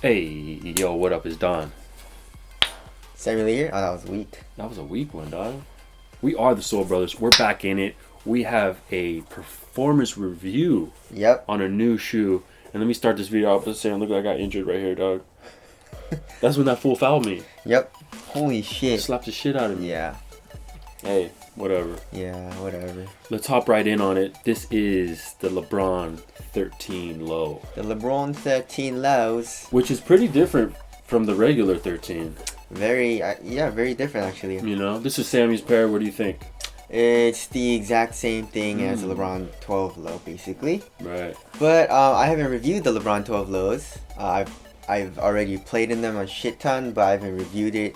Hey, yo, what up? Is Don. Samuel here? Oh, that was weak. That was a weak one, dog. We are the Soul Brothers. We're back in it. We have a performance review on a new shoe. And let me start this video off by saying, look, I got injured right here, dog. That's when that fool fouled me. Yep. Holy shit. Slapped the shit out of me. Yeah. Hey, whatever. Yeah, whatever. Let's hop right in on it. This is the Lebron 13 Low. The Lebron 13 Lows. Which is pretty different from the regular 13. Very different actually. You know, this is Sammy's pair. What do you think? It's the exact same thing as the LeBron 12 Low, basically. Right. But I haven't reviewed the LeBron 12 Lows. I've already played in them a shit ton, but I haven't reviewed it.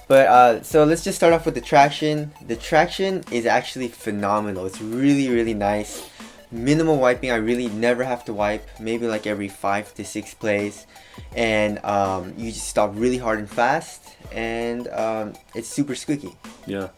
But so let's just start off with the traction. The traction is actually phenomenal. It's really, really nice. Minimal wiping. I really never have to wipe. Maybe like every 5 to 6 plays. And you just stop really hard and fast. And it's super squeaky. Yeah.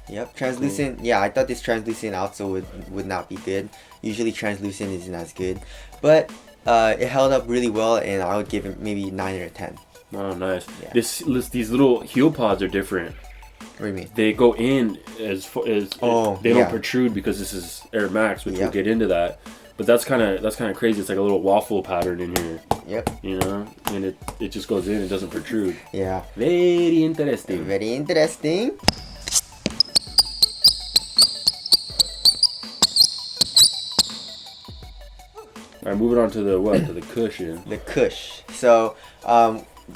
Yep, translucent. Cool. Yeah, I thought this translucent outsole would not be good. Usually translucent isn't as good, but it held up really well, and I would give it maybe 9 or 10. Oh, nice. Yeah. These little heel pods are different. What do you mean? They go in as they don't protrude because this is Air Max, which we'll get into that. But that's kind of crazy. It's like a little waffle pattern in here. Yep. You know, and it just goes in. It doesn't protrude. Yeah. Very interesting. Very interesting. Alright, moving on to the cushion. The cush. So,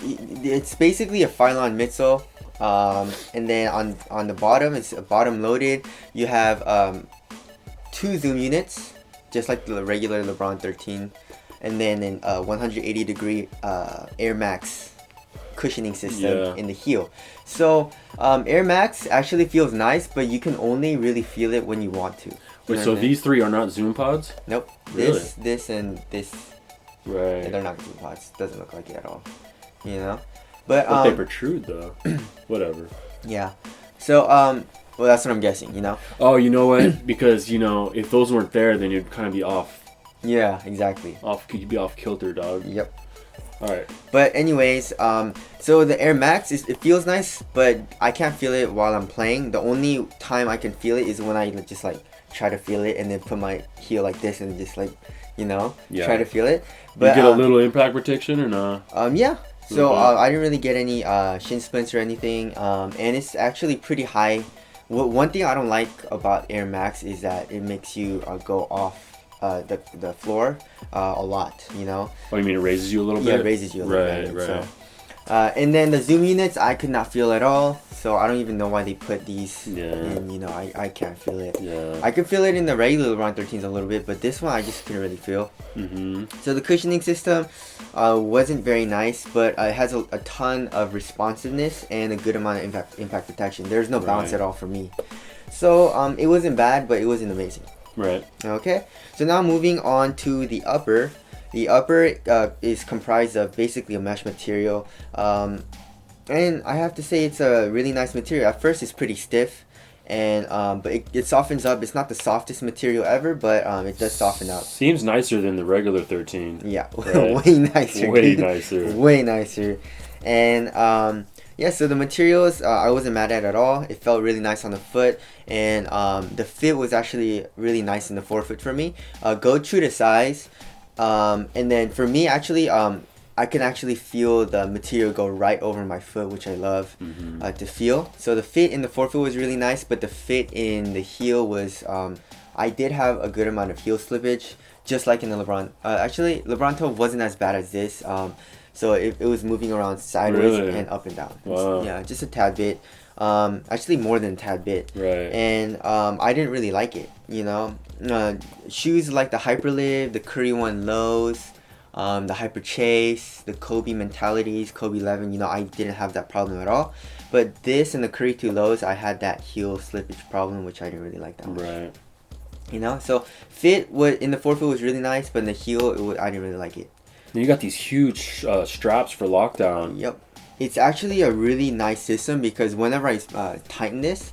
it's basically a Phylon midsole. And then on the bottom, it's bottom loaded. You have 2 zoom units, just like the regular LeBron 13. And then in 180 degree Air Max cushioning system in the heel. So, Air Max actually feels nice, but you can only really feel it when you want to. Wait, so these 3 are not zoom pods? Nope. Really? This, and this. Right. They're not zoom pods. Doesn't look like it at all. You know? But they protrude though. Whatever. Yeah. So, well, that's what I'm guessing, you know? Oh, you know what? Because, you know, if those weren't there, then you'd kind of be off. Yeah, exactly. You'd be off kilter, dog. Yep. Alright. But anyways, so the Air Max, it feels nice, but I can't feel it while I'm playing. The only time I can feel it is when I just like try to feel it and then put my heel like this and just like, you know, try to feel it. But you get a little impact protection or no? Yeah. So I didn't really get any shin splints or anything, and it's actually pretty high. One thing I don't like about Air Max is that it makes you go off the floor a lot. You know. Oh, you mean it raises you a little bit? Yeah, it raises you a little bit. Right. So, and then the zoom units, I could not feel at all. So I don't even know why they put these in. You know, I can't feel it. Yeah. I could feel it in the regular Lebron 13s a little bit, but this one I just couldn't really feel. Mm-hmm. So the cushioning system wasn't very nice, but it has a ton of responsiveness and a good amount of impact protection. There's no bounce at all for me. So it wasn't bad, but it wasn't amazing. Right. Okay. So now moving on to the upper. The upper is comprised of basically a mesh material. And I have to say it's a really nice material. At first it's pretty stiff, and but it softens up. It's not the softest material ever, but it does soften up. Seems nicer than the regular 13. Yeah, right? Way nicer. Way dude. nicer. Way nicer. And yeah, so the materials I wasn't mad at all. It felt really nice on the foot, and the fit was actually really nice in the forefoot for me. Go true to size. And then for me, actually, I can actually feel the material go right over my foot, which I love to feel. So the fit in the forefoot was really nice, but the fit in the heel was, I did have a good amount of heel slippage, just like in the Lebron. Actually, Lebron toe wasn't as bad as this. So it was moving around sideways and up and down. Wow. Yeah, just a tad bit. Actually more than a tad bit. Right. And I didn't really like it, you know. Shoes like the Hyperlive, the Curry 1 Lows, the Hyper Chase, the Kobe Mentalities, Kobe 11, you know, I didn't have that problem at all. But this and the Curry 2 Lows, I had that heel slippage problem, which I didn't really like that much. Right. You know, so fit in the forefoot was really nice, but in the heel, I didn't really like it. And you got these huge straps for lockdown. Yep. It's actually a really nice system because whenever I tighten this,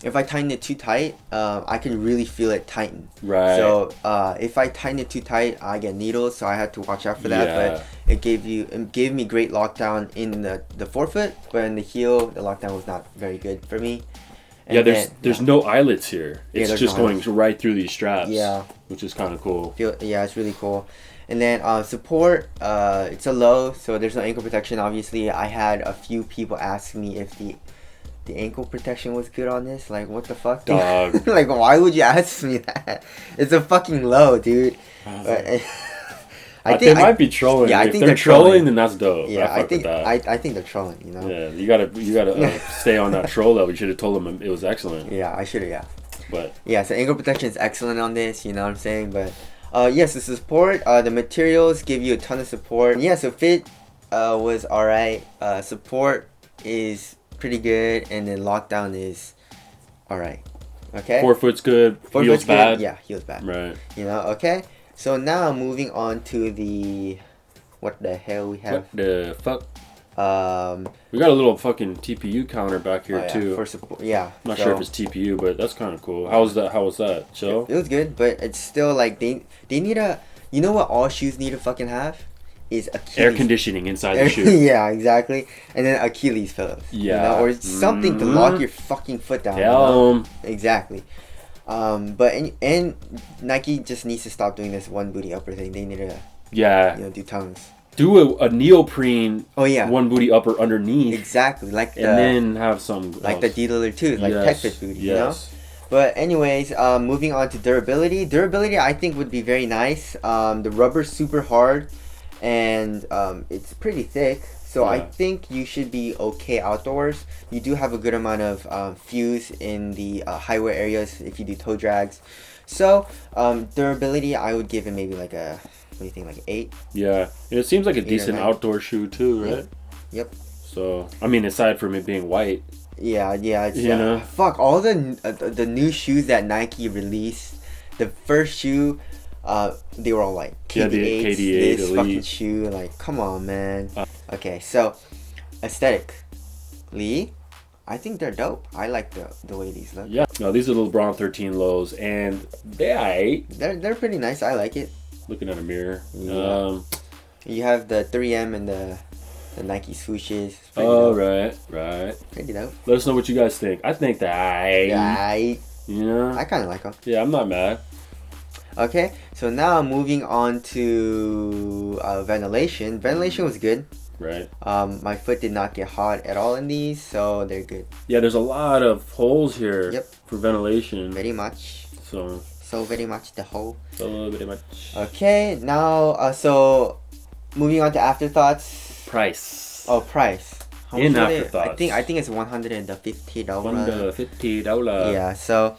if I tighten it too tight, I can really feel it tighten. Right. So if I tighten it too tight, I get needles, so I had to watch out for that. Yeah. But it gave me great lockdown in the forefoot, but in the heel, the lockdown was not very good for me. And there's no eyelets here. It's just no going right through these straps. Yeah. Which is kind of cool. Yeah, it's really cool. And then support, it's a low, so there's no ankle protection. Obviously, I had a few people ask me if the ankle protection was good on this. Like, what the fuck, dude? Dog. Like, why would you ask me that? It's a fucking low, dude. They might be trolling. Yeah, I if think they're trolling, then that's dope. Yeah, I think that. I think they're trolling. You know. Yeah, you gotta stay on that troll level. You should have told them it was excellent. Yeah, I should have. Yeah. But yeah, so ankle protection is excellent on this. You know what I'm saying? But yes, the support, the materials give you a ton of support. Yeah, so fit was alright. Support is pretty good, and then lockdown is alright. Okay. Forefoot's good. Heel's bad. Yeah, heel's bad. Right. You know. Okay. So now moving on to the, what the hell we have? What the fuck? We got a little fucking TPU counter back here too. For support, yeah. I'm not sure if it's TPU, but that's kind of cool. How was that? Chill. It was good, but it's still like they need a. You know what all shoes need to fucking have is Achilles. Air conditioning inside the shoe. Yeah, exactly. And then Achilles pillows. Yeah. You know? Or something to lock your fucking foot down. Tell 'em. Exactly. But and Nike just needs to stop doing this one booty upper thing. They need to do tongues. Do a neoprene. Oh yeah. One booty upper underneath. Exactly, and then have some like the D-Liller too, like Tech Fit booty. Yes. You know. But anyways, moving on to durability. Durability, I think, would be very nice. The rubber's super hard, and it's pretty thick. So I think you should be okay outdoors. You do have a good amount of fuse in the high wear areas if you do toe drags. So durability, I would give it maybe like a, what do you think, like 8? Yeah, and it seems like a decent outdoor shoe too, right? Yep. So I mean, aside from it being white. Yeah. It's, fuck all the new shoes that Nike released. The first shoe, they were all like KD8, KD8 this Elite. fucking shoe. Like, come on, man. Okay, so aesthetically, I think they're dope. I like the way these look. Yeah. No, these are the LeBron 13 lows, and they're pretty nice. I like it. Looking at a mirror. Yeah. You have the 3M and the Nike swooshes. Oh, right. Pretty dope. Let us know what you guys think. I think that you know, I kind of like them. Yeah, I'm not mad. Okay, so now moving on to ventilation. Ventilation was good. Right. My foot did not get hot at all in these, so they're good. Yeah, there's a lot of holes here. Yep. For ventilation. Very much. So very much the whole. So very much. Okay, now so moving on to afterthoughts. Price. Oh, price. How In much are they? afterthoughts. I think it's $150. $150. Yeah, so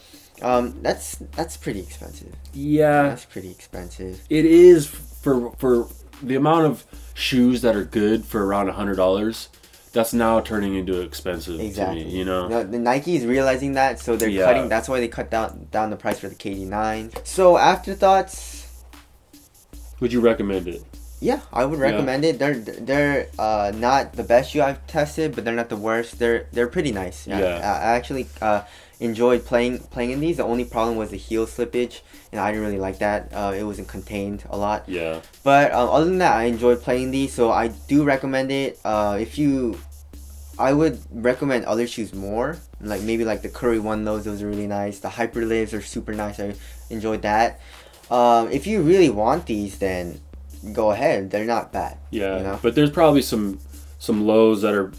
that's pretty expensive. Yeah. That's pretty expensive. It is for the amount of shoes that are good for around $100. That's now turning into expensive to me, you know? No, the Nike is realizing that, so they're cutting. That's why they cut down the price for the KD9. So afterthoughts. Would you recommend it? Yeah, I would recommend it. They're not the best shoe I've tested, but they're not the worst. They're pretty nice. Yeah. I actually enjoyed playing in these. The only problem was the heel slippage, and I didn't really like that. It wasn't contained a lot. Yeah. But other than that, I enjoyed playing these, so I do recommend it. I would recommend other shoes more, like maybe like the Curry One Lows. Those are really nice. The Hyperlivs are super nice. I enjoyed that. If you really want these, then go ahead. They're not bad. Yeah, you know? But there's probably some lows that are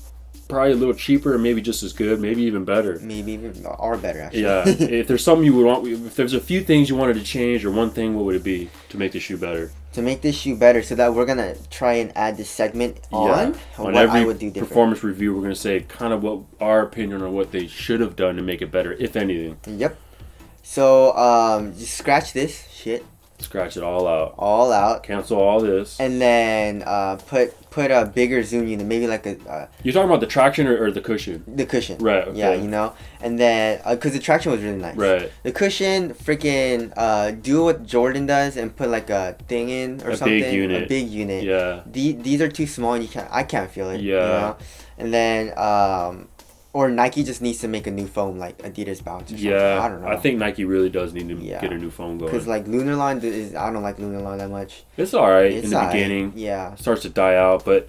probably a little cheaper and maybe just as good, maybe even better. Maybe even are better, actually. Yeah. If there's something you would want, if there's a few things you wanted to change or one thing, what would it be to make the shoe better? To make this shoe better, so that we're gonna try and add this segment on what every I would do different. Performance review, we're gonna say kind of what our opinion on what they should have done to make it better, if anything. Yep. So just scratch this shit. Scratch it all out. All out. Cancel all this. And then put a bigger zoom unit, maybe like a. You're talking about the traction or the cushion? The cushion. Right. Okay. Yeah, you know, and then because the traction was really nice. Right. The cushion, freaking do what Jordan does and put like a thing in or something. A big unit. Yeah. These are too small and I can't feel it. Yeah. You know? And then or Nike just needs to make a new foam like Adidas Bounce or something. Yeah, I don't know. I think Nike really does need to get a new foam going. Because like Lunar Line I don't like Lunar Line that much. It's alright in the beginning. Yeah. Starts to die out, but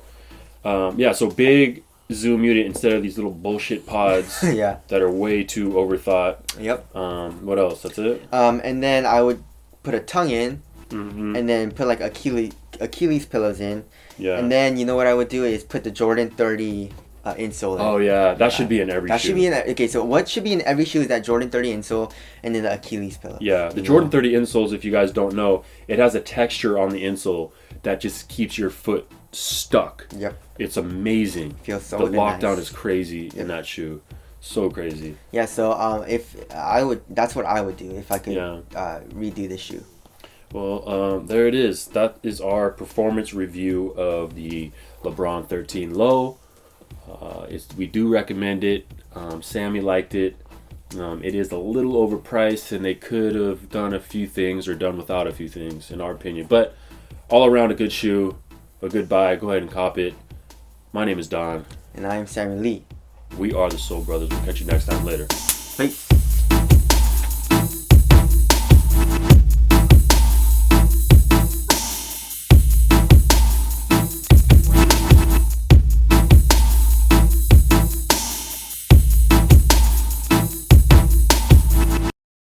so big zoom unit instead of these little bullshit pods that are way too overthought. Yep. What else? That's it? And then I would put a tongue in and then put like Achilles pillows in. Yeah. And then you know what I would do is put the Jordan 30 insole in. Oh yeah, that should be in every shoe. That should be in okay, so what should be in every shoe is that Jordan 30 insole and then the Achilles pillow. Yeah, the Jordan 30 insoles, if you guys don't know, it has a texture on the insole that just keeps your foot stuck. Yep. It's amazing. Feels so The lockdown nice. is crazy in that shoe. So crazy. Yeah, so that's what I would do if I could redo this shoe. Well, there it is. That is our performance review of the LeBron 13 Low. We do recommend it. Sammy liked it. It is a little overpriced, and they could have done a few things or done without a few things, in our opinion. But all around a good shoe, a good buy. Go ahead and cop it. My name is Don. And I am Sammy Lee. We are the Soul Brothers. We'll catch you next time. Later. Peace.